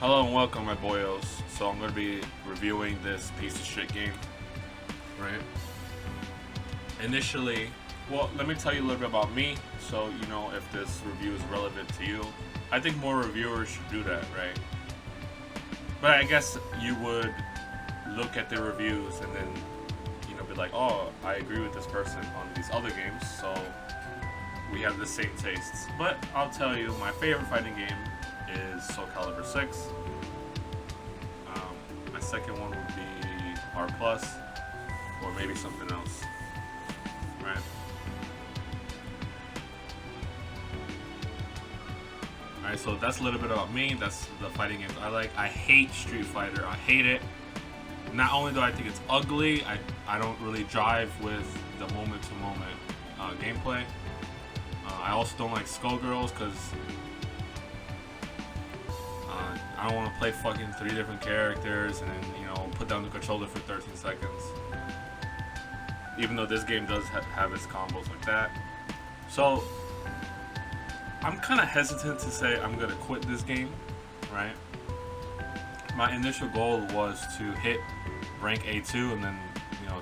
Hello and welcome, my boyos. So I'm going to be reviewing this piece of shit game, right? Initially, well, let me tell you a little bit about me, so you know if this review is relevant to you. I think more reviewers should do that, right? But I guess you would look at the reviews and then, you know, be like, oh, I agree with this person on these other games, so we have the same tastes. But I'll tell you, my favorite fighting game is Soul Calibur 6. My second one would be R+, or maybe something else, right? Alright, so that's a little bit about me. That's the fighting games I like. I hate Street Fighter. I hate it. Not only do I think it's ugly, I don't really jive with the moment-to-moment gameplay. I also don't like Skullgirls because I don't want to play fucking 3 different characters and then, you know, put down the controller for 13 seconds. Even though this game does have its combos like that. So, I'm kind of hesitant to say I'm going to quit this game, right? My initial goal was to hit rank A2 and then, you know,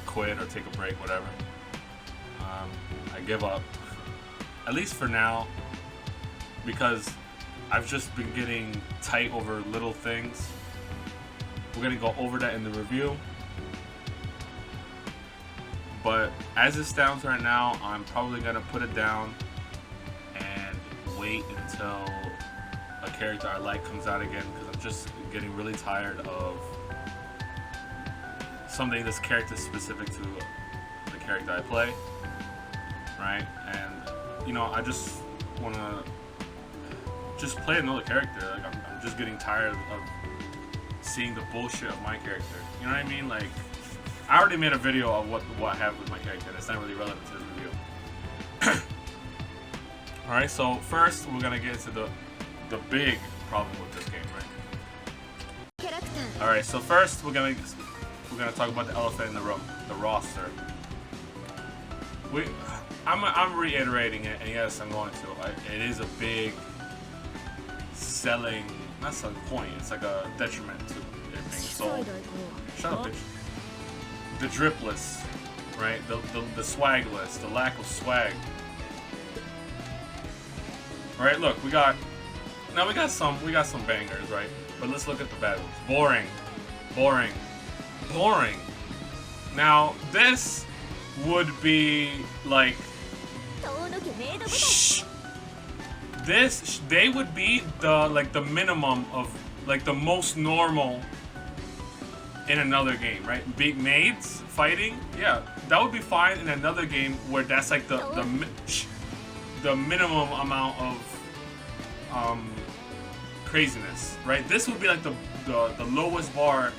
quit or take a break, whatever. I give up. At least for now, because I've just been getting tight over little things. We're going to go over that in the review. But as it stands right now, I'm probably going to put it down and wait until a character I like comes out again, because I'm just getting really tired of something that's character specific to the character I play, right? And, you know, I just want to just play another character. Like, I'm just getting tired of seeing the bullshit of my character. You know what I mean? Like, I already made a video of what happened with my character. That's not really relevant to this review. Alright, so first we're gonna get into the big problem with this game, right? Alright, so first we're gonna talk about the elephant in the room, the roster. I'm reiterating it, and yes, I'm going to. It is a big not selling point. It's like a detriment to it being sold. Shut up, bitch. The dripless, right? The swagless, the lack of swag. All right, look, we got some bangers, right? But let's look at the bad ones. Boring. Now this would be like, they would be the minimum of, like, the most normal in another game, right? Big maids fighting, yeah, that would be fine in another game where that's like the minimum amount of craziness, right? This would be like the lowest bar.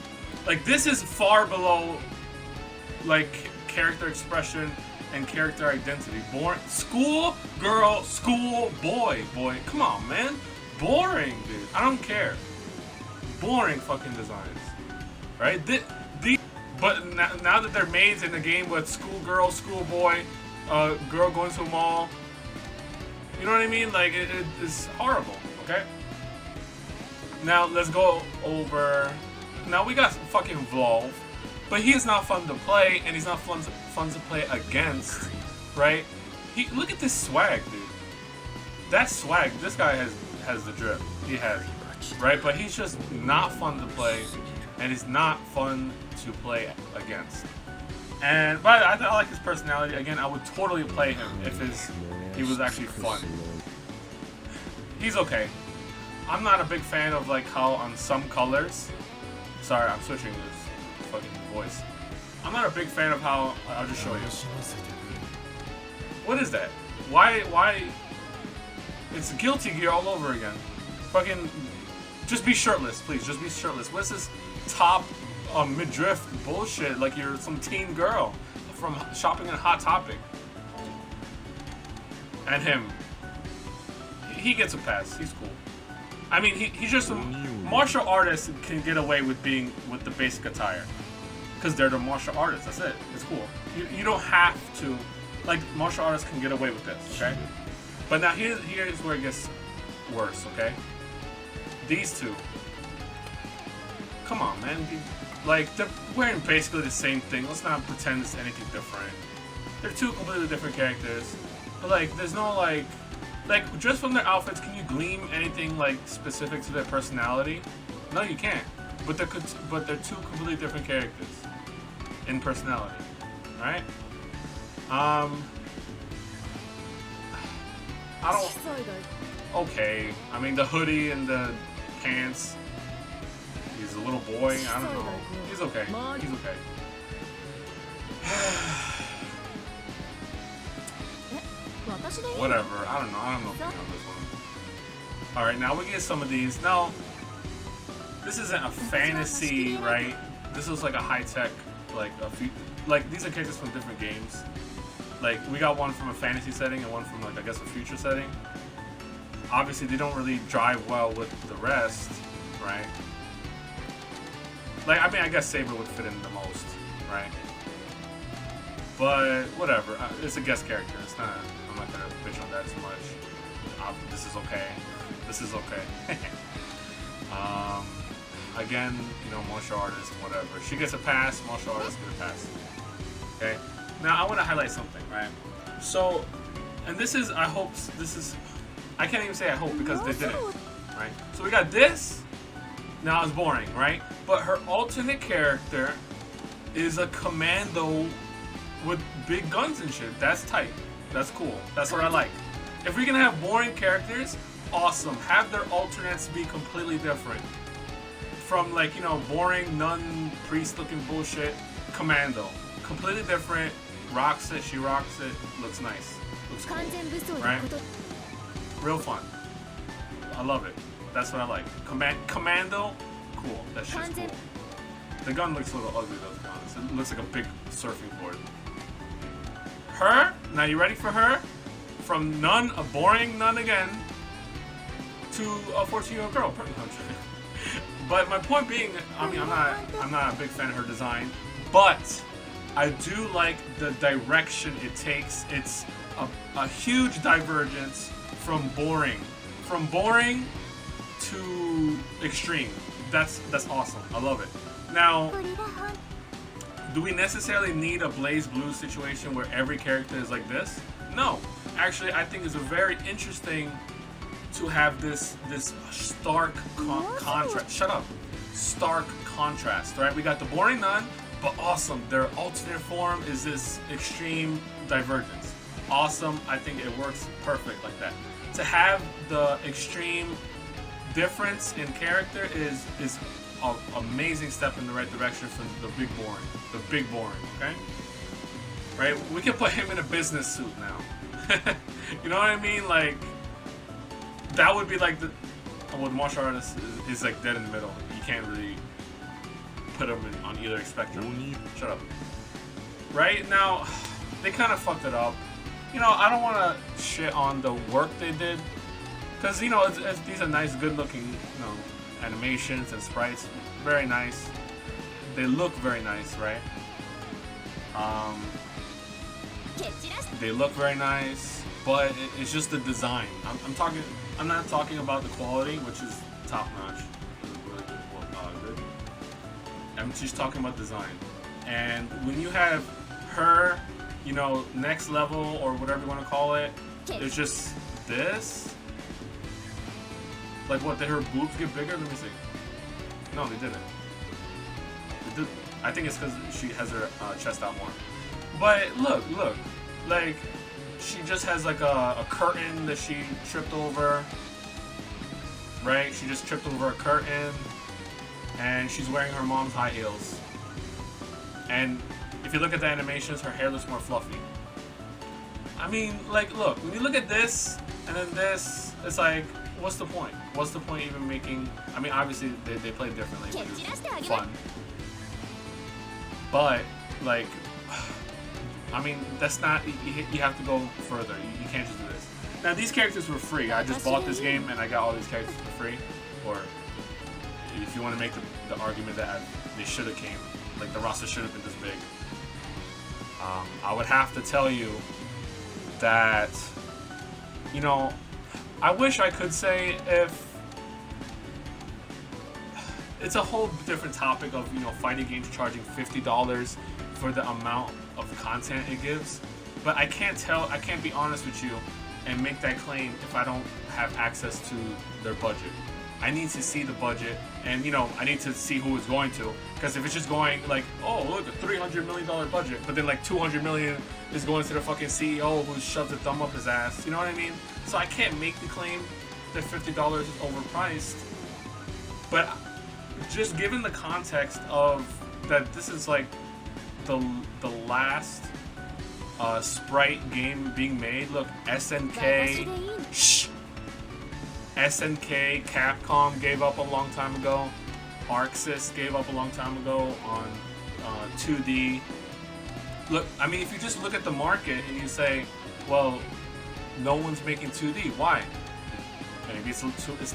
Like, this is far below, like, character expression and character identity. Boring. School girl, school boy. Come on, man. Boring, dude. I don't care. Boring fucking designs, right? But now that they're maids in a game with school girl, school boy, girl going to a mall, you know what I mean? Like, it's horrible. Okay. Now let's go over. Now we got fucking Vlov. But he is not fun to play, and he's not fun to play against, right? Look at this swag, dude. That swag. This guy has the drip. He has it, right? But he's just not fun to play, and he's not fun to play against. But I like his personality. Again, I would totally play him if he was actually fun. He's okay. I'm not a big fan of, like, how on some colors. Sorry, I'm switching this fucking voice. I'm not a big fan of how. I'll just show you. What is that? Why? It's Guilty Gear all over again. Fucking. Just be shirtless, please. Just be shirtless. What's this top midriff bullshit? Like you're some teen girl from shopping in Hot Topic. And him. He gets a pass. He's cool. I mean, he's just a martial artist can get away with being with the basic attire, because they're the martial artists. That's it. It's cool. You don't have to, like, martial artists can get away with this, okay? But now here's where it gets worse, okay? These two, Come on, man. Like, they're wearing basically the same thing. Let's not pretend it's anything different. They're two completely different characters. But, like, there's no, like, just from their outfits, can you glean anything, like, specific to their personality? No, you can't. But they're two completely different characters in personality. Right? I don't... Okay. I mean, the hoodie and the pants. He's a little boy. I don't know. He's okay. He's okay. Whatever. I don't know. I don't know if you know this one. Alright, now we get some of these. Now, this isn't a fantasy, right? This is like a high-tech, like, like, these are characters from different games. Like, we got one from a fantasy setting and one from, like, I guess a future setting. Obviously, they don't really jive well with the rest, right? Like, I mean, I guess Saber would fit in the most, right? But, whatever. It's a guest character. It's not... I'm not gonna bitch on that too much. This is okay. This is okay. Again, you know, martial artist, whatever. She gets a pass, martial artist gets a pass. Okay? Now, I want to highlight something, right? So, and this is, I hope, this is... I can't even say I hope because they didn't, right? So we got this. Now it's boring, right? But her alternate character is a commando with big guns and shit. That's tight. That's cool. That's what I like. If we're gonna have boring characters, awesome. Have their alternates be completely different. From, like, you know, boring nun priest looking bullshit, commando. Completely different. Rocks it, she rocks it. Looks nice. Looks cool. Right? Real fun. I love it. That's what I like. Commando, cool. That shit's cool. The gun looks a little ugly though, to be honest. It looks like a big surfing board. Her, now you ready for her? From nun, a boring nun again, to a 14-year-old girl. But my point being, I mean, I'm not a big fan of her design, but I do like the direction it takes. It's a huge divergence from boring to extreme. That's awesome. I love it. Now, do we necessarily need a Blaze Blue situation where every character is like this? No. Actually, I think it's a very interesting to have this stark contrast. Shut up. Stark contrast, right? We got the boring nun, but awesome. Their alternate form is this extreme divergence. Awesome. I think it works perfect like that. To have the extreme difference in character is an amazing step in the right direction from the big boring. The big boring, okay? Right? We can put him in a business suit now. You know what I mean? Like, that would be like the martial artist is like dead in the middle. You can't really put him on either spectrum. Shut up. Right? Now, they kind of fucked it up. You know, I don't want to shit on the work they did, because, you know, these are nice, good-looking, you know, animations and sprites. Very nice. They look very nice, right? They look very nice, but it's just the design. I'm not talking about the quality, which is top-notch. Really good. I'm just talking about design. And when you have her, you know, next level or whatever you want to call it, it's just this. Like, what, did her boobs get bigger? Let me see. No, they didn't. I think it's because she has her chest out more. But look, like, she just has like a curtain that she tripped over, right? She just tripped over a curtain, and she's wearing her mom's high heels. And if you look at the animations, her hair looks more fluffy. I mean, like, look, when you look at this and then this, it's like, what's the point? What's the point even making? I mean, obviously they play differently, which is fun. But, like, I mean, that's not, you have to go further. You can't just do this. Now, these characters were free. I just bought this game and I got all these characters for free. Or, if you want to make the argument that they should have came, like, the roster should have been this big. I would have to tell you that, you know, I wish I could say if it's a whole different topic of, you know, fighting games charging $50 for the amount of content it gives. But I can't be honest with you and make that claim if I don't have access to their budget. I need to see the budget, and, you know, I need to see who it's going to. Because if it's just going like, oh, look, a $300 million budget, but then like $200 million is going to the fucking CEO who shoved a thumb up his ass, you know what I mean? So I can't make the claim that $50 is overpriced. But just given the context of that, this is like the last Sprite game being made. Look, SNK, Capcom gave up a long time ago. Arxis gave up a long time ago on 2D. Look, I mean, if you just look at the market and you say, well, no one's making 2D, why? Maybe it's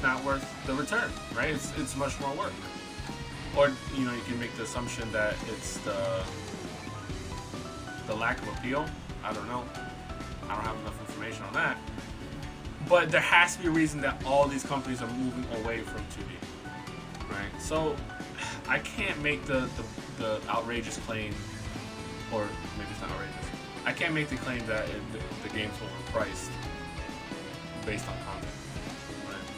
not worth the return, right? It's much more work. Or, you know, you can make the assumption that it's the lack of appeal. I don't know. I don't have enough information on that. But there has to be a reason that all these companies are moving away from 2D, right? So I can't make the outrageous claim, or maybe it's not outrageous. I can't make the claim that the game's overpriced based on content, right?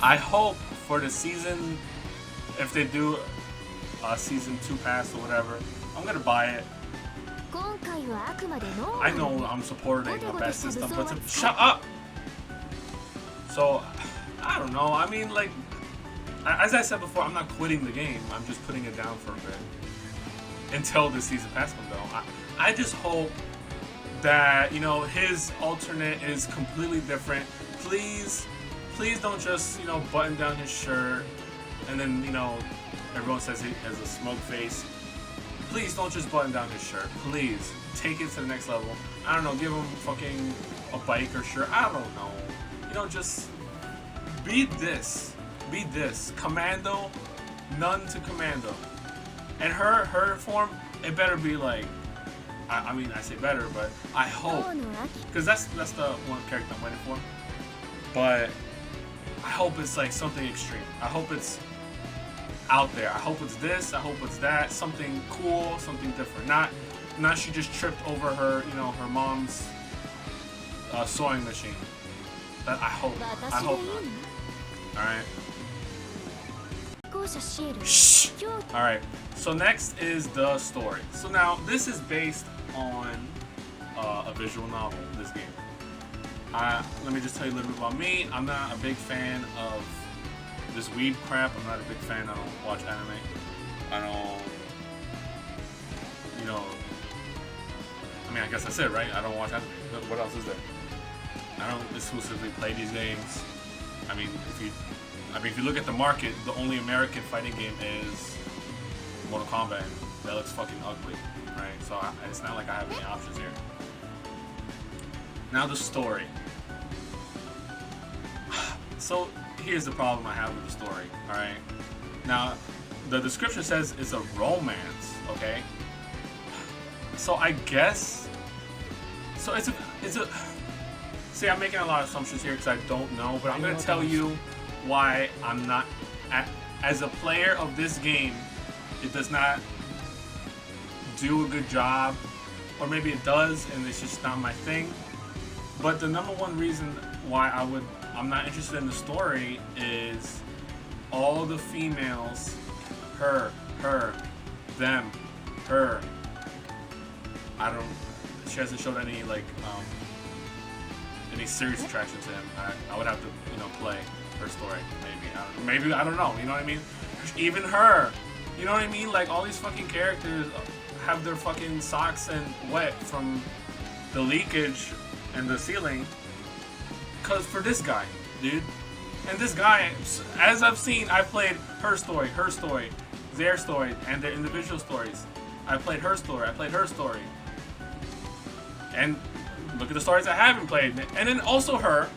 I hope for the season, if they do a season 2 pass or whatever, I'm gonna buy it. I know I'm supporting the best system, but shut up! So, I don't know. I mean, like, as I said before, I'm not quitting the game. I'm just putting it down for a bit until the season pass comes out. I just hope that, you know, his alternate is completely different. Please don't just, you know, button down his shirt and then, you know, everyone says he has a smug face. Please don't just button down his shirt. Please take it to the next level. I don't know, give him fucking a bike or shirt. I don't know. You know, just be this. Be this. Commando, none to Commando. And her form, it better be like, I mean, I say better, but I hope, because that's the one character I'm waiting for. But I hope it's like something extreme. I hope it's out there. I hope it's this. I hope it's that. Something cool, something different. Not she just tripped over her, you know, her mom's sewing machine. That I hope not. All right. Shh. All right. So next is the story. So now this is based on a visual novel. This game. Let me just tell you a little bit about me. I'm not a big fan of this weeb crap. I'm not a big fan. I don't watch anime. I don't, you know, I mean, I guess that's it, right? I don't watch anime. What else is there? I don't exclusively play these games. I mean, if you look at the market, the only American fighting game is Mortal Kombat. That looks fucking ugly, right? So it's not like I have any options here. Now the story. So here's the problem I have with the story, alright? Now, the description says it's a romance, okay? So I guess... So it's a... See, I'm making a lot of assumptions here because I don't know, but I'm going to tell you why I'm not... As a player of this game, it does not do a good job, or maybe it does and it's just not my thing. But the number one reason why I'm not interested in the story is all the females, her, them, her. She hasn't showed any like any serious attraction to him. I would have to, you know, play her story. Maybe I don't know. You know what I mean? Even her. You know what I mean? Like all these fucking characters have their fucking socks and wet from the leakage and the ceiling. Cause for this guy, dude. And this guy, as I've seen, I've played her story, their story, and their individual stories. I played her story. And look at the stories I haven't played. And then also her,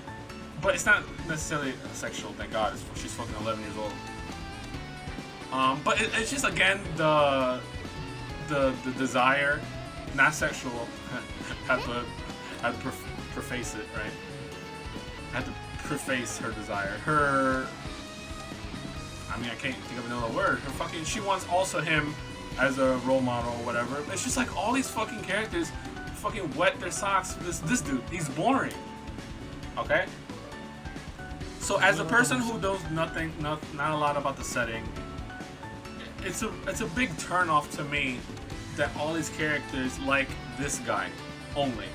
but it's not necessarily sexual, thank God. She's fucking 11 years old. But it's just, again, the desire, not sexual. Had to preface it, right? I had to preface her desire. Her, I mean, I can't think of another word. Her fucking, she wants also him as a role model or whatever. It's just like all these fucking characters fucking wet their socks for this dude. He's boring. Okay? So as a person who knows nothing, not a lot about the setting, it's a big turn off to me that all these characters like this guy only.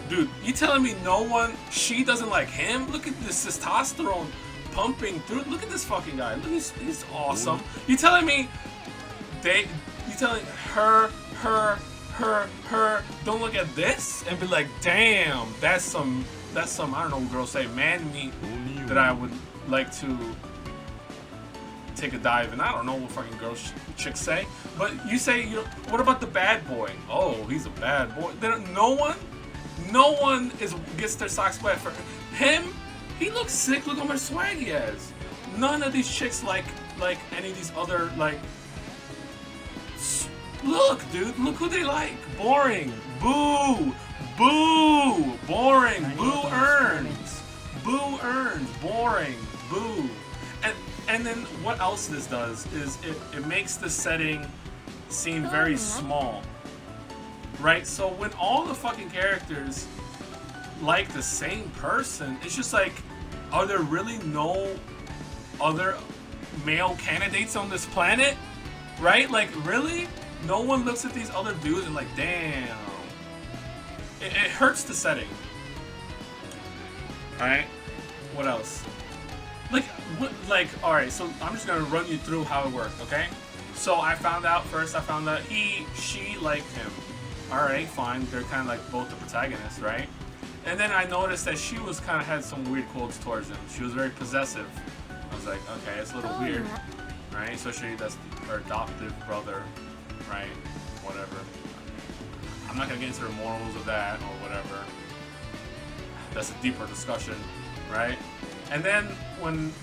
Dude, you telling me no one, she doesn't like him? Look at this testosterone pumping through. Look at this fucking guy. Look, he's awesome. You telling me you telling her don't look at this and be like, damn, that's some I don't know what girls say, man meat that I would like to take a dive in. I don't know what fucking girls chicks say, but you say, what about the bad boy? Oh, he's a bad boy. No one gets their socks wet for him. He looks sick. Look how much swag he has. None of these chicks like any of these other like. Look, dude. Look who they like. Boring. Boo. Boo. Boring. Boo earns. Boo earns. Boring. Boo. And then what else this does is it makes the setting seem very small. Right? So when all the fucking characters like the same person, it's just like, are there really no other male candidates on this planet? Right? Like, really? No one looks at these other dudes and like, damn. It hurts the setting. Alright? What else? Alright, so I'm just gonna run you through how it worked, okay? So I found out she liked him. Alright, fine. They're kind of like both the protagonists, right? And then I noticed that she was kind of had some weird qualities towards him. She was very possessive. I was like, okay, it's a little weird, right? Especially that's her adoptive brother, right? Whatever. I'm not gonna get into the morals of that or whatever. That's a deeper discussion, right? And then when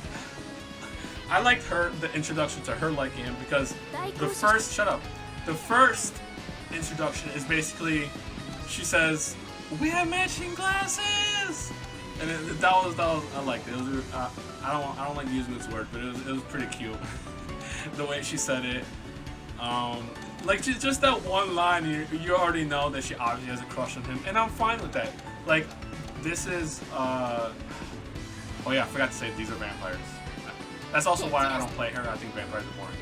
I liked the introduction to her liking him because the first introduction is basically, she says, we have matching glasses, and that was I liked it. It was, I don't like using this word, but it was pretty cute the way she said it. Like just that one line, you already know that she obviously has a crush on him, and I'm fine with that. Like, this is oh yeah, I forgot to say these are vampires. That's also why I don't play her. I think vampires are boring.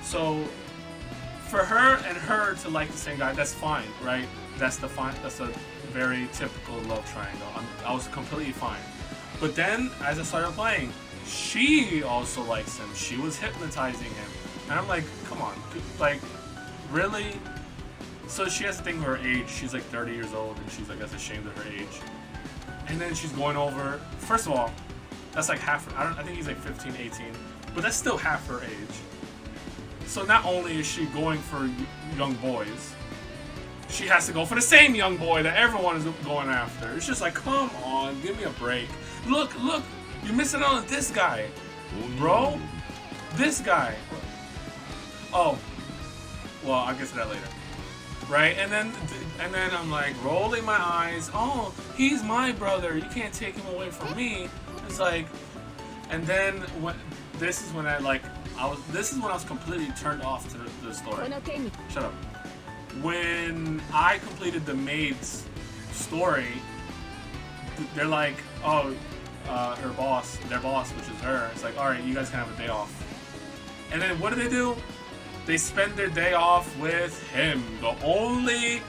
So for her to like the same guy, that's fine, right? That's a very typical love triangle. I was completely fine. But then, as I started playing, she also likes him. She was hypnotizing him. And I'm like, come on, like, really? So she has a thing with her age. She's like 30 years old, and she's, I guess, ashamed of her age. And then she's going over, first of all, that's like half, I think he's like 15, 18, but that's still half her age. So not only is she going for young boys, she has to go for the same young boy that everyone is going after. It's just like, come on, give me a break. Look, you're missing out on this guy, bro. This guy. Oh, well, I'll get to that later. Right, and then I'm like rolling my eyes. Oh, he's my brother. You can't take him away from me. It's like, and then this is when I was completely turned off to the story. Shut up. When I completed the maid's story, they're like, oh, their boss, which is her. It's like, all right, you guys can have a day off. And then what do? They spend their day off with him, the only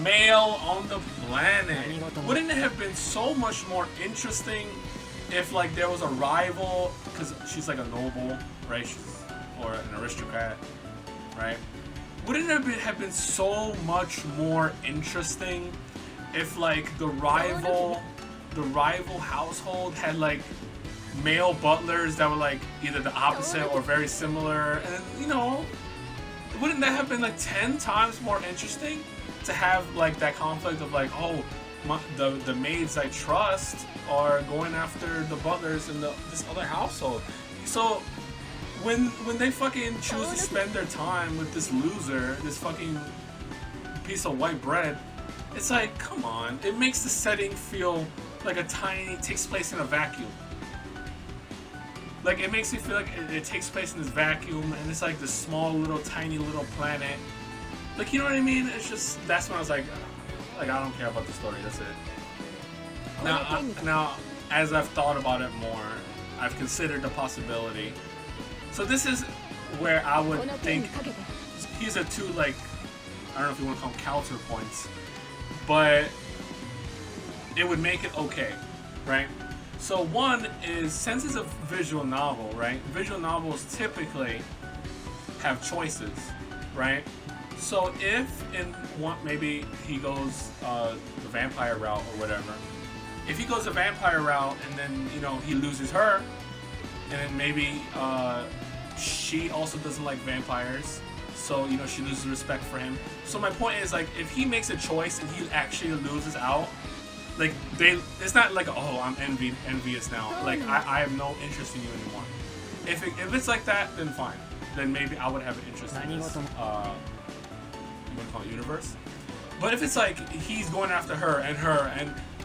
male on the planet. Wouldn't it have been so much more interesting if, like, there was a rival, because she's like a noble, right? Or an aristocrat, right? Wouldn't it have been so much more interesting if, like, the rival household had, like, male butlers that were like either the opposite or very similar, and you know, wouldn't that have been like 10 times more interesting to have like that conflict of like, oh, the maids I trust are going after the butlers in this other household. So when they fucking choose to spend their time with this loser, this fucking piece of white bread, it's like, come on, it makes the setting feel like a tiny, takes place in a vacuum. Like, it makes me feel like it takes place in this vacuum, and it's like this small, little, tiny, little planet. Like, you know what I mean? It's just, that's when I was like, I don't care about the story, that's it. Now, as I've thought about it more, I've considered the possibility. So this is where I would think, these are two, like, I don't know if you want to call them counterpoints, but it would make it okay, right? So one is, since it's a visual novel, right? Visual novels typically have choices, right? So if in one, maybe he goes the vampire route or whatever. If he goes the vampire route and then, you know, he loses her, and then maybe she also doesn't like vampires, so, you know, she loses respect for him. So my point is, like, if he makes a choice and he actually loses out, like, it's not like, oh, I'm envious now. Like, I have no interest in you anymore. If it's like that, then fine. Then maybe I would have an interest in this, you want to call it universe? But if it's like, he's going after her,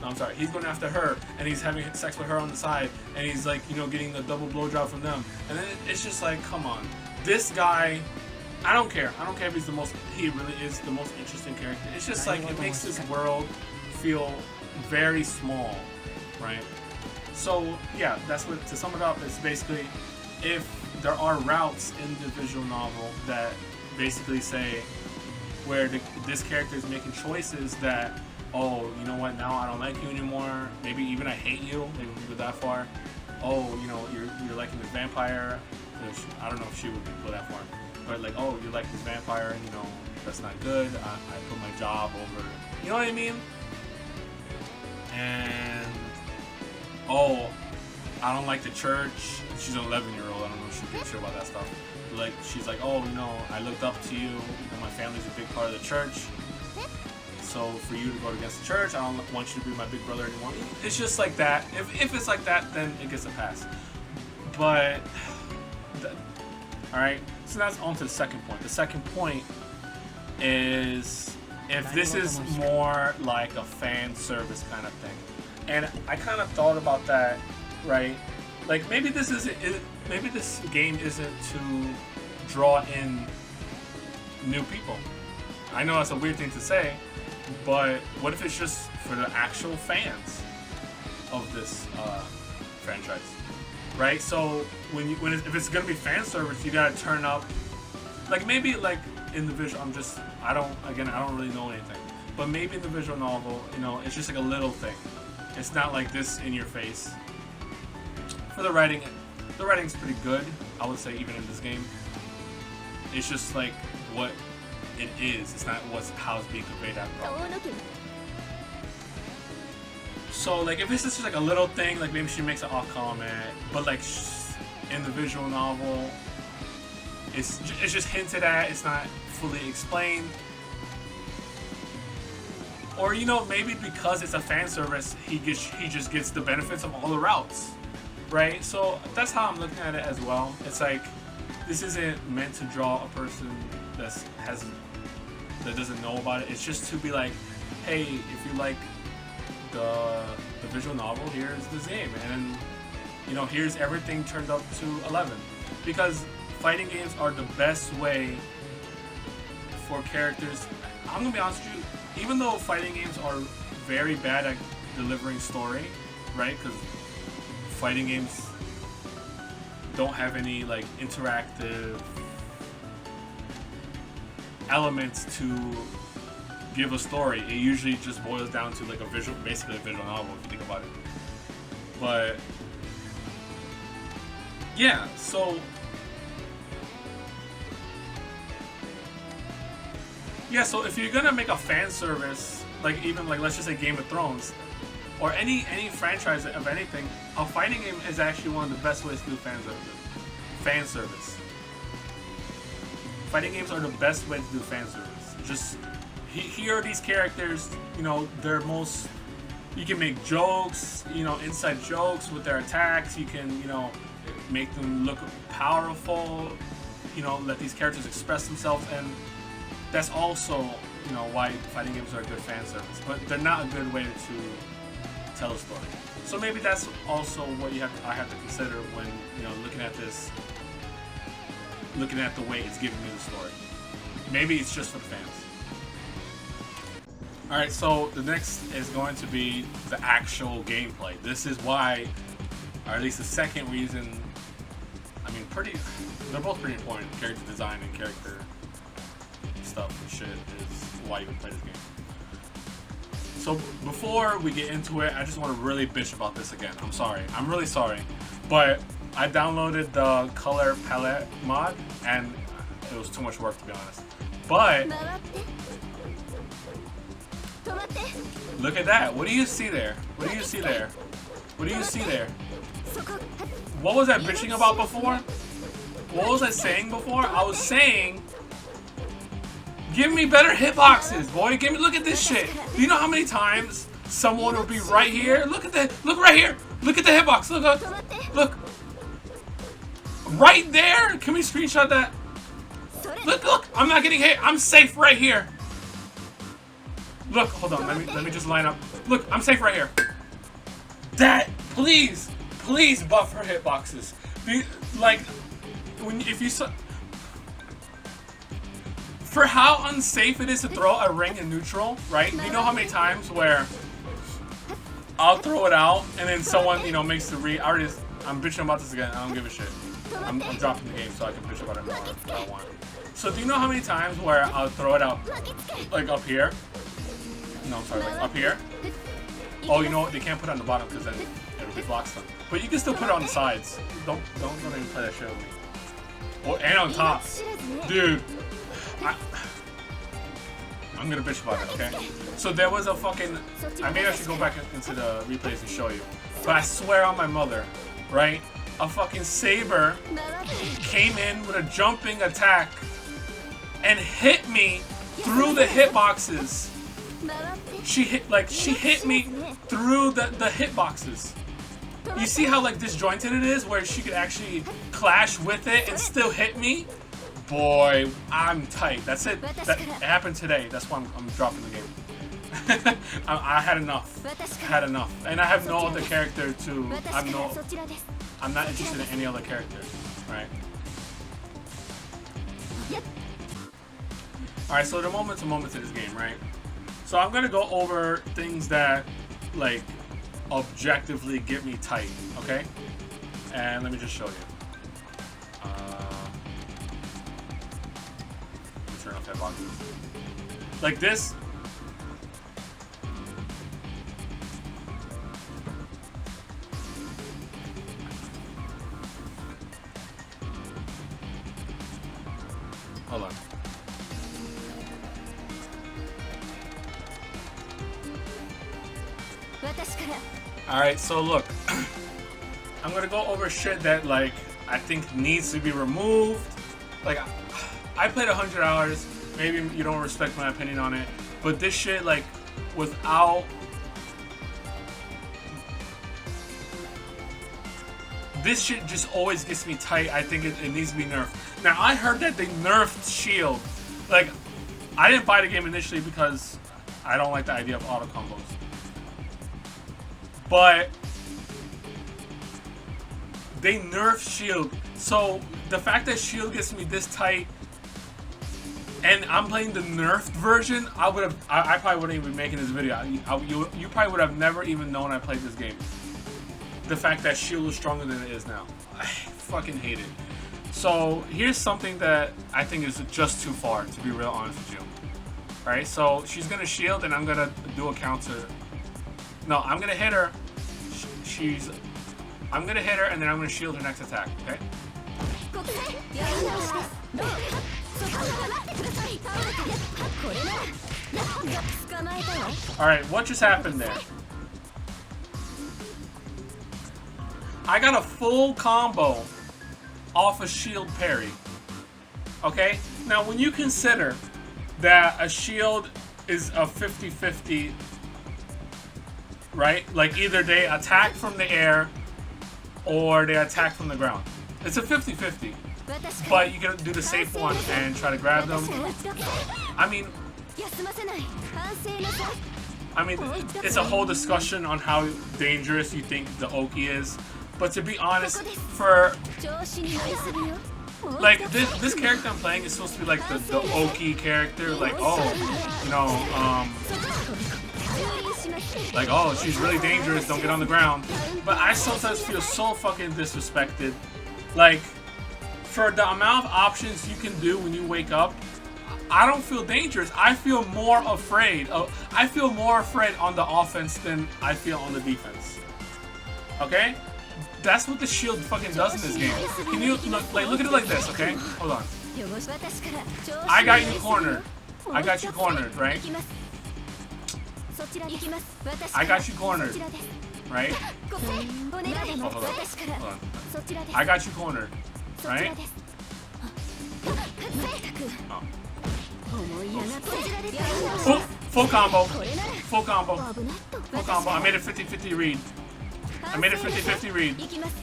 no, I'm sorry, he's going after her, and he's having sex with her on the side, and he's, like, you know, getting a double blowjob from them, and then it's just like, come on. This guy, I don't care if he really is the most interesting character. It's just like, it makes this world feel very small, right? So yeah, that's what, to sum it up, it's basically, if there are routes in the visual novel that basically say where this character is making choices that, oh, you know what, now I don't like you anymore, maybe even I hate you, maybe we go that far. Oh, you know, you're liking this vampire, I don't know if she would go that far, but like, oh, you like this vampire, and, you know, that's not good, I put my job over, you know what I mean? And, oh, I don't like the church. She's an 11-year-old. I don't know if she gives a shit about that stuff. Like, she's like, oh, you know, I looked up to you. My family's a big part of the church. So for you to go against the church, I don't want you to be my big brother anymore. It's just like that. If it's like that, then it gets a pass. But, all right. So that's on to the second point. The second point is, if this is more like a fan service kind of thing, and I kind of thought about that, right? Like, maybe this game isn't to draw in new people. I know that's a weird thing to say, but what if it's just for the actual fans of this franchise, right? So if it's gonna be fan service, you gotta turn up, like, maybe like in the visual, I don't really know anything, but maybe in the visual novel, you know, it's just like a little thing. It's not like this in your face. For the writing's pretty good, I would say, even in this game. It's just like what it is. It's not how it's being conveyed at all. So, like, if it's just like a little thing, like maybe she makes an off comment, but like in the visual novel, it's just hinted at. It's not fully explained. Or, you know, maybe because it's a fan service, he just gets the benefits of all the routes, right? So that's how I'm looking at it as well. It's like, this isn't meant to draw a person that doesn't know about it. It's just to be like, hey, if you like the visual novel, here's this game, and then, you know, here's everything turned up to 11. Because fighting games are the best way for characters. I'm gonna be honest with you. Even though fighting games are very bad at delivering story, right? Because fighting games don't have any, like, interactive elements to give a story. It usually just boils down to, like, basically a visual novel, if you think about it. But yeah, so if you're gonna make a fan service, like, even like, let's just say Game of Thrones, or any franchise of anything, a fighting game is actually one of the best ways to do fan service. Fighting games are the best way to do fan service. Just here are these characters, you know, you can make jokes, you know, inside jokes with their attacks. You can, you know, make them look powerful, you know, let these characters express themselves, and that's also, you know, why fighting games are a good fan service. But they're not a good way to tell a story. So maybe that's also what I have to consider when, you know, looking at this, looking at the way it's giving me the story. Maybe it's just for the fans. Alright, so the next is going to be the actual gameplay. This is why, or at least the second reason, I mean, they're both pretty important. Character design and character stuff and shit is why you can play this game. So before we get into it, I just want to really bitch about this again. I'm sorry. I'm really sorry. But I downloaded the color palette mod, and it was too much work, to be honest. But look at that. What do you see there? What do you see there? What do you see there? What was I bitching about before? What was I saying before? I was saying, give me better hitboxes, boy. Look at this shit. Do you know how many times someone will be right here? Look right here. Look at the hitbox. Look. Right there. Can we screenshot that? Look. I'm not getting hit. I'm safe right here. Look, hold on. Let me just line up. Look, I'm safe right here. That, please buff her hitboxes. Like, if you saw. For how unsafe it is to throw a ring in neutral, right? Do you know how many times where I'll throw it out and then someone, you know, makes the I'm bitching about this again. I don't give a shit. I'm dropping the game so I can bitch about it more if I want. So do you know how many times where I'll throw it out, like up here? No, I'm sorry, like up here. Oh, you know what? They can't put it on the bottom because then it blocks them. But you can still put it on the sides. Don't even play that shit with me. Oh, and on top, dude. I'm gonna bitch about it, okay? So there was a fucking... I should go back into the replays and show you. But I swear on my mother, right? A fucking Saber came in with a jumping attack and hit me through the hitboxes. She hit me through the hitboxes. You see how like disjointed it is, where she could actually clash with it and still hit me? Boy, I'm tight. That's it. It happened today. That's why I'm dropping the game. I had enough. And I have no other character to... I'm not interested in any other character. Right? Alright, so the moment to moments in this game, right? So I'm gonna go over things that, like, objectively get me tight, okay? And let me just show you. Turn off that box. Like this. Hold on. Alright, so look. I'm gonna go over shit that, like, I think needs to be removed. Like, I played 100 hours. Maybe you don't respect my opinion on it, but this shit, like, without... This shit just always gets me tight. I think it needs to be nerfed. Now, I heard that they nerfed shield. Like, I didn't buy the game initially because I don't like the idea of auto combos. But they nerfed shield. So the fact that shield gets me this tight and I'm playing the nerfed version, I probably wouldn't even be making this video. You probably would have never even known I played this game. The fact that shield is stronger than it is now. I fucking hate it. So here's something that I think is just too far, to be real honest with you. Alright, so she's gonna shield and I'm gonna do a counter. No, I'm gonna hit her. I'm gonna hit her and then I'm gonna shield her next attack, okay? Alright, what just happened there? I got a full combo off a shield parry. Okay? Now, when you consider that a shield is a 50-50, right? Like, either they attack from the air or they attack from the ground. It's a 50-50. But you can do the safe one and try to grab them. I mean, I mean, it's a whole discussion on how dangerous you think the Oki is. But to be honest, for like this character I'm playing is supposed to be like the Oki character, like like oh, she's really dangerous, don't get on the ground. But I sometimes feel so fucking disrespected. Like, for the amount of options you can do when you wake up, I don't feel dangerous. I feel more afraid. I feel more afraid on the offense than I feel on the defense. Okay? That's what the shield fucking does in this game. Can you look at it like this, okay? Hold on. I got you cornered. I got you cornered, right? I got you cornered, right? Oh, hold on. I got you cornered, right? Oh, full combo. Full combo. Full combo. I made a 50-50 read. I made a 50-50 read.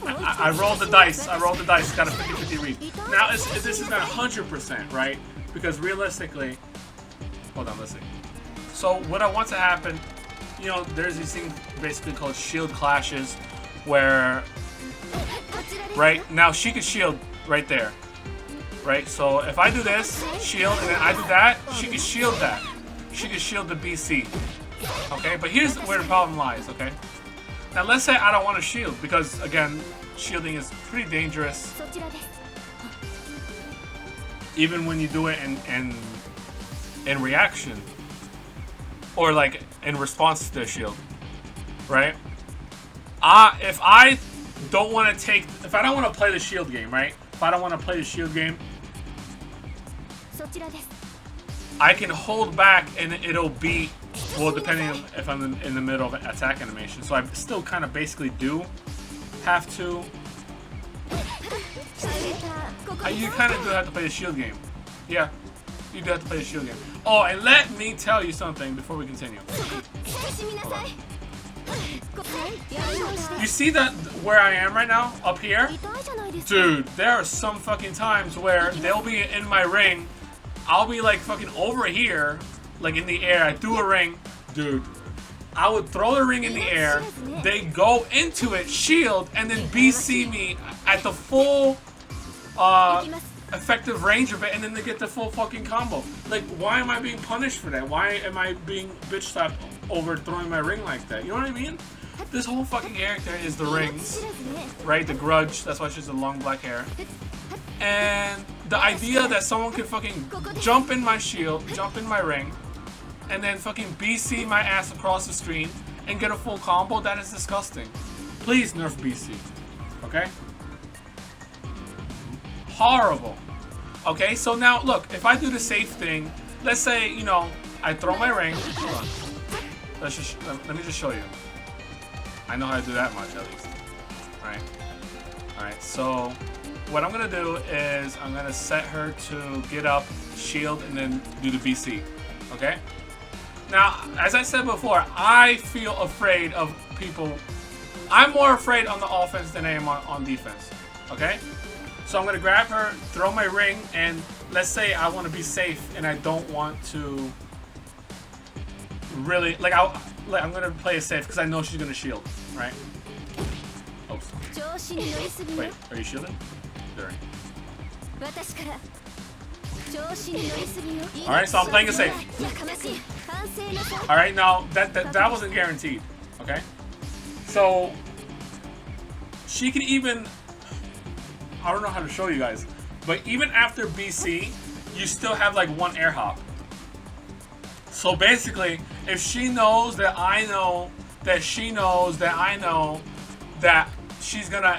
I rolled the dice. I rolled the dice. Got a 50-50 read. Now, this is not 100%, right? Because realistically... Hold on, let's see. So, what I want to happen... You know, there's these things basically called shield clashes where... Right? Now, she could shield right there. Right? So, if I do this, shield, and then I do that, she could shield that. She could shield the BC. Okay? But here's where the problem lies, okay? Now, let's say I don't want to shield, because, again, shielding is pretty dangerous. Even when you do it in reaction. Or, like, in response to the shield. Right? If I don't want to if I don't want to play the shield game, right? If I don't want to play the shield game, I can hold back and it'll be, well, depending on if I'm in the middle of an attack animation. So I still kind of basically do have to. You kind of do have to play the shield game. Yeah, you do have to play the shield game. Oh, and let me tell you something before we continue. Hold on. You see that where I am right now, up here? Dude, there are some fucking times where they'll be in my ring. I'll be like fucking over here, like in the air. I do a ring. Dude, I would throw the ring in the air. They go into it, shield, and then BC me at the full effective range of it, and then they get the full fucking combo. Like, why am I being punished for that? Why am I being bitch slapped over throwing my ring like that? You know what I mean? This whole fucking character is the rings, right? The grudge. That's why she's the long black hair. And the idea that someone could fucking jump in my shield, jump in my ring, and then fucking BC my ass across the screen and get a full combo, that is disgusting. Please nerf BC. Okay? Horrible. Okay, so now look, if I do the safe thing, let's say, you know, I throw my ring. Hold on. Let me just show you. I know how to do that much at least. Alright, so what I'm gonna do is I'm gonna set her to get up, shield, and then do the BC. Okay? Now, as I said before, I feel afraid of people. I'm more afraid on the offense than I am on defense. Okay? So I'm gonna grab her, throw my ring, and let's say I want to be safe and I don't want to really I'm gonna play it safe because I know she's gonna shield, right? Oops. Wait, are you shielding? There. All right, so I'm playing it safe. All right, now that wasn't guaranteed. Okay, so she can even. I don't know how to show you guys, but even after BC, you still have like one air hop. So basically, if she knows that I know that she knows that I know that she's gonna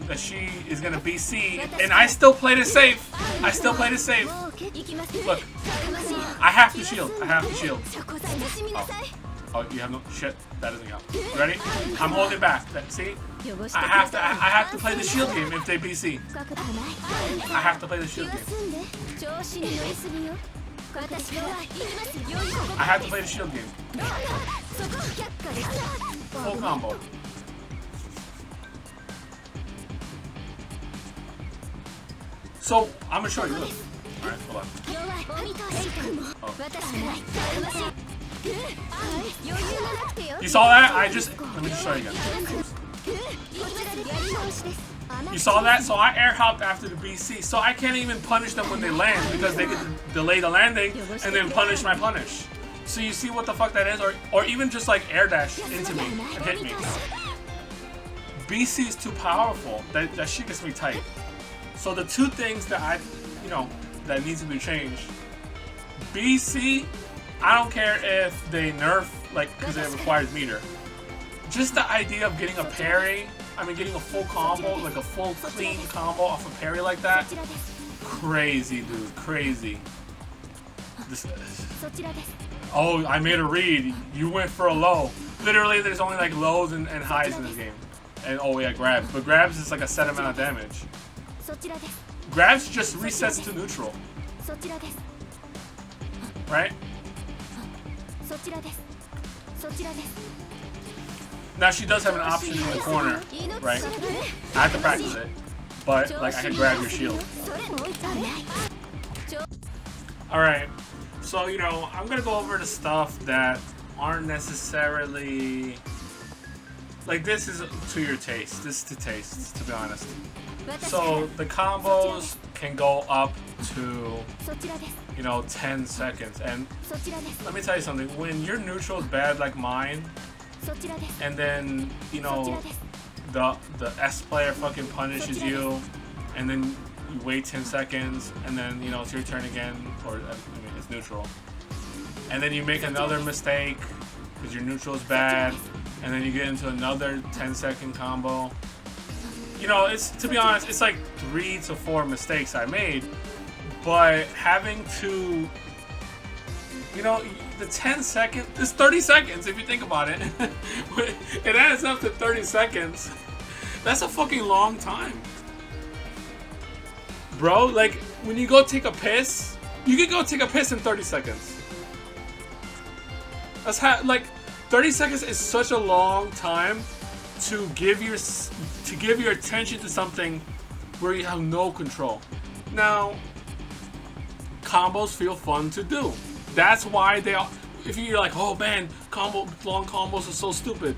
that she is gonna BC, and I still played it safe. I still played it safe. Look, I have to shield. I have to shield. Oh, you have no shit. That doesn't count. Ready? I'm holding back. See? I have to play the shield game if they BC. I have to play the shield game. I have to play the shield game. Full combo. So I'm gonna show you. Look. All right, hold on. Oh. You saw that? Let me just show you again. You saw that? So I air hopped after the BC, so I can't even punish them when they land because they can delay the landing and then punish my punish. So you see what the fuck that is? Or even just like air dash into me and hit me. BC is too powerful. That shit gets me tight. So the two things that that needs to be changed. BC, I don't care if they nerf, like, because it requires meter. Just the idea of getting a parry, getting a full combo, like a full clean combo off a parry like that. Crazy, dude, crazy. Oh, I made a read. You went for a low. Literally, there's only like lows and highs in this game. And oh yeah, grabs. But grabs is like a set amount of damage. Grabs just resets to neutral. Right? Now she does have an option in the corner, right? I have to practice it. But like I can grab your shield. Alright. So, I'm gonna go over the stuff that aren't necessarily like this is to your taste. This is to taste, to be honest. So the combos can go up to 10 seconds. And let me tell you something, when your neutral is bad like mine, and then the S player fucking punishes you, and then you wait 10 seconds, and then it's your turn again, or it's neutral, and then you make another mistake because your neutral is bad, and then you get into another 10-second combo. It's, to be honest, it's like 3 to 4 mistakes I made, but having to, the 10 seconds, it's 30 seconds if you think about it. It adds up to 30 seconds. That's a fucking long time. Bro, like, when you go take a piss, you can go take a piss in 30 seconds. That's how, like, 30 seconds is such a long time to give your attention to something where you have no control. Now, combos feel fun to do. That's why they are. If you're like, oh man, long combos are so stupid.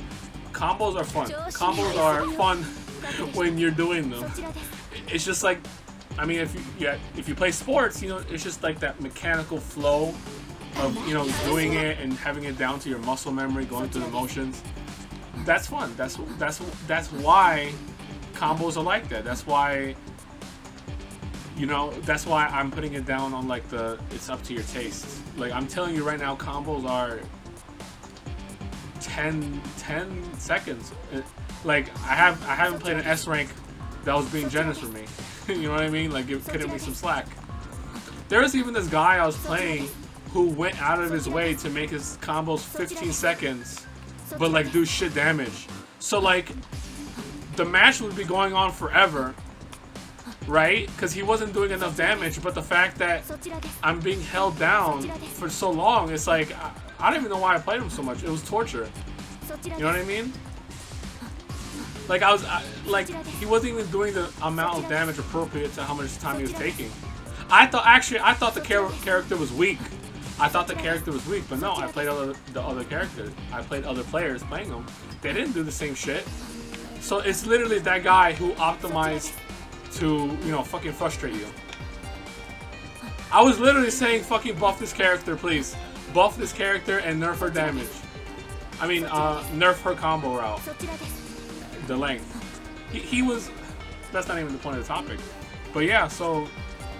Combos are fun. Combos are fun when you're doing them. It's just like, if you play sports, it's just like that mechanical flow of doing it and having it down to your muscle memory, going through the motions. That's fun. That's why combos are like that. That's why that's why I'm putting it down on like it's up to your taste. Like I'm telling you right now, combos are 10 seconds. Like I haven't played an S rank that was being generous for me. You know what I mean? Like cutting me some slack. There was even this guy I was playing who went out of his way to make his combos 15 seconds, but like do shit damage. So like the match would be going on forever, right? Because he wasn't doing enough damage, but the fact that I'm being held down for so long, it's like I don't even know why I played him so much. It was torture. You know what I mean? Like like he wasn't even doing the amount of damage appropriate to how much time he was taking. I thought the character was weak. I thought the character was weak, but no, I played the other characters. I played other players playing them. They didn't do the same shit. So it's literally that guy who optimized to, fucking frustrate you. I was literally saying, fucking buff this character, please. Buff this character and nerf her damage. Nerf her combo route. The length. He was... That's not even the point of the topic. But yeah, so,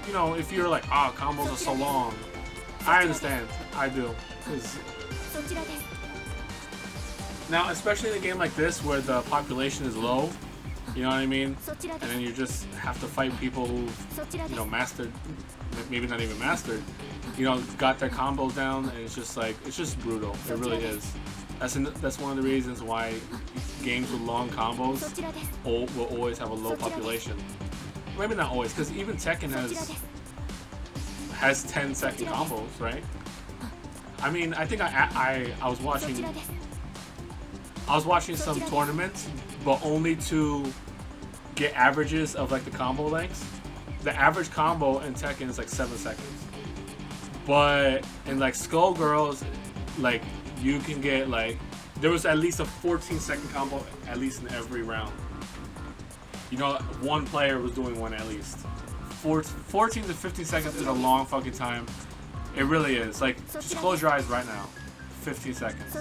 if you're like, combos are so long. I understand. I do. Now, especially in a game like this where the population is low, you know what I mean? And then you just have to fight people who, mastered, maybe not even mastered, got their combos down, and it's just brutal. It really is. That's one of the reasons why games with long combos will always have a low population. Maybe not always, because even Tekken has 10-second combos, right? I think I was watching some tournaments, but only to get averages of like the combo lengths. The average combo in Tekken is like 7 seconds, but in like Skullgirls, like you can get like, there was at least a 14-second combo at least in every round. You know, one player was doing one at least. 14 to 15 seconds is a long fucking time. It really is. Like, just close your eyes right now. 15 seconds.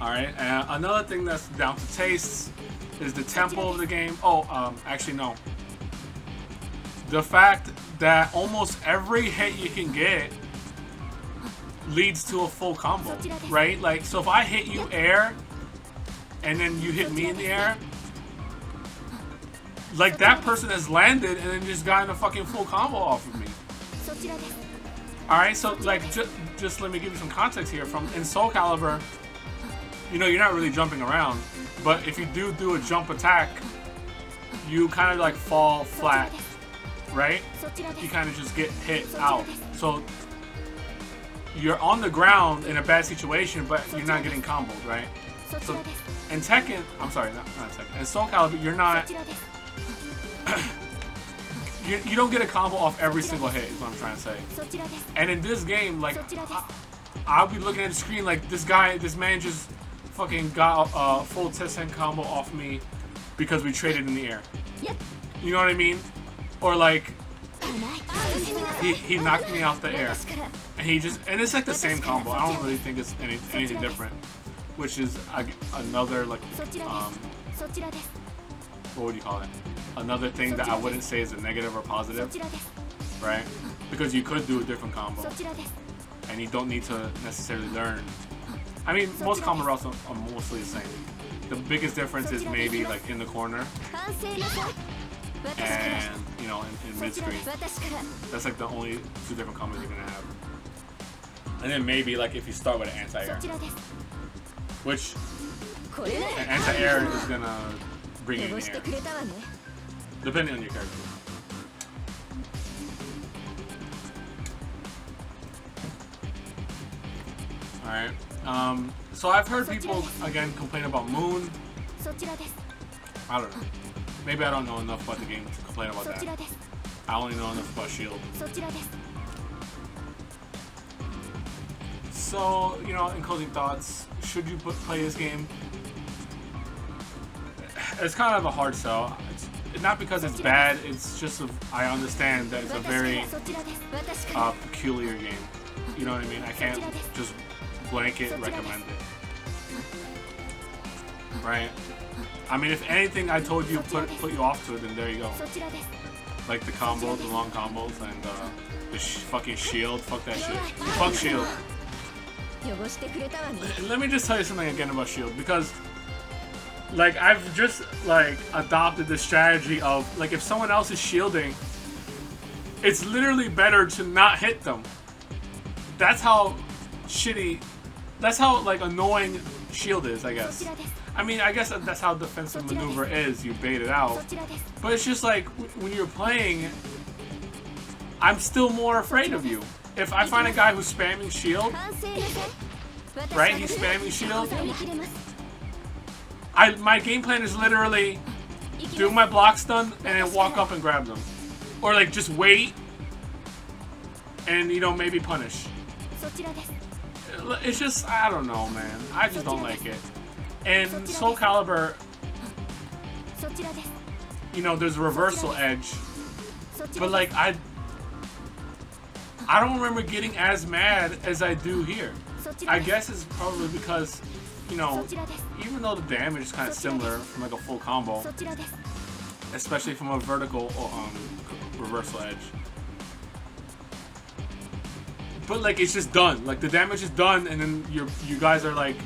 Alright, and another thing that's down to taste is the tempo of the game. Oh, actually no. The fact that almost every hit you can get leads to a full combo, right? Like, so if I hit you air, and then you hit me in the air, like that person has landed and then just gotten a fucking full combo off of me. Alright, so like, just let me give you some context here. In Soul Calibur, you know, you're not really jumping around, but if you do a jump attack, you kind of like fall flat, right? You kind of just get hit out. So you're on the ground in a bad situation, but you're not getting comboed, right? So in Tekken, I'm sorry, not Tekken. In Soul Calibur, you're not. You don't get a combo off every single hit, is what I'm trying to say. And in this game, like, I'll be looking at the screen like this man just fucking got a full 10-second combo off me because we traded in the air. You know what I mean? Or like, he knocked me out the air, and it's like the same combo. I don't really think it's anything different. Which is another like what would you call it? Another thing that I wouldn't say is a negative or positive, right? Because you could do a different combo, and you don't need to necessarily learn. I mean, most combo routes are mostly the same. The biggest difference is maybe like in the corner, and you know, in mid screen. That's like the only two different combos you're gonna have. And then maybe like if you start with an anti-air, which an anti-air is gonna bring you in the air, depending on your character. Alright, so I've heard people, again, complain about Moon. I don't know. Maybe I don't know enough about the game to complain about that. I only know enough about Shield. So, you know, in closing thoughts, should you play this game? It's kind of a hard sell. It's not because it's bad, it's just I understand that it's a very peculiar game. You know what I mean? I can't just blanket recommend it. Right? I mean, if anything I told you put you off to it, then there you go. Like the combos, the long combos, and the fucking Shield. Fuck that shit. Fuck Shield. Let me just tell you something again about Shield, because like I've just like adopted the strategy of like if someone else is shielding, it's literally better to not hit them. That's how shitty, that's how like annoying Shield is, I guess. I mean, I guess that's how defensive maneuver is, you bait it out. But it's just like when you're playing, I'm still more afraid of you. If I find a guy who's spamming Shield, right? He's spamming Shield. My game plan is literally do my block stun and then walk up and grab them, or like just wait and you know maybe punish. It's just I don't know, man. I just don't like it. And Soul Calibur, you know, there's a reversal edge, but like I don't remember getting as mad as I do here. I guess it's probably because, you know, even though the damage is kind of similar from like a full combo, especially from a vertical reversal edge, but like it's just done. Like the damage is done, and then you guys are like,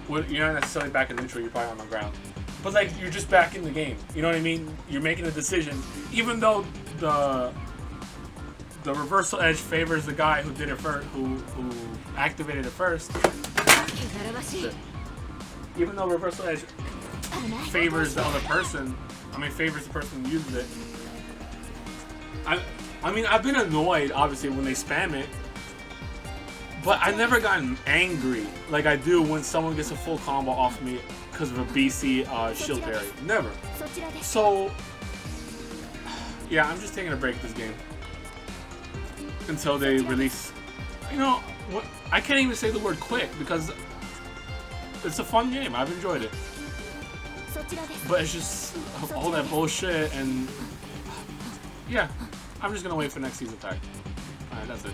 well, you're not necessarily back in neutral. You're probably on the ground, but like you're just back in the game. You know what I mean? You're making a decision, even though the reversal edge favors the guy who did it first, who activated it first. Even though reversal edge favors the other person, favors the person who uses it. I mean, I've been annoyed, obviously, when they spam it, but I've never gotten angry like I do when someone gets a full combo off me because of a BC shield parry. Never. So, Yeah, I'm just taking a break this game until they release. You know what? I can't even say the word quick because it's a fun game. I've enjoyed it, but it's just all that bullshit and yeah. I'm just gonna wait for next season tag. All right, that's it.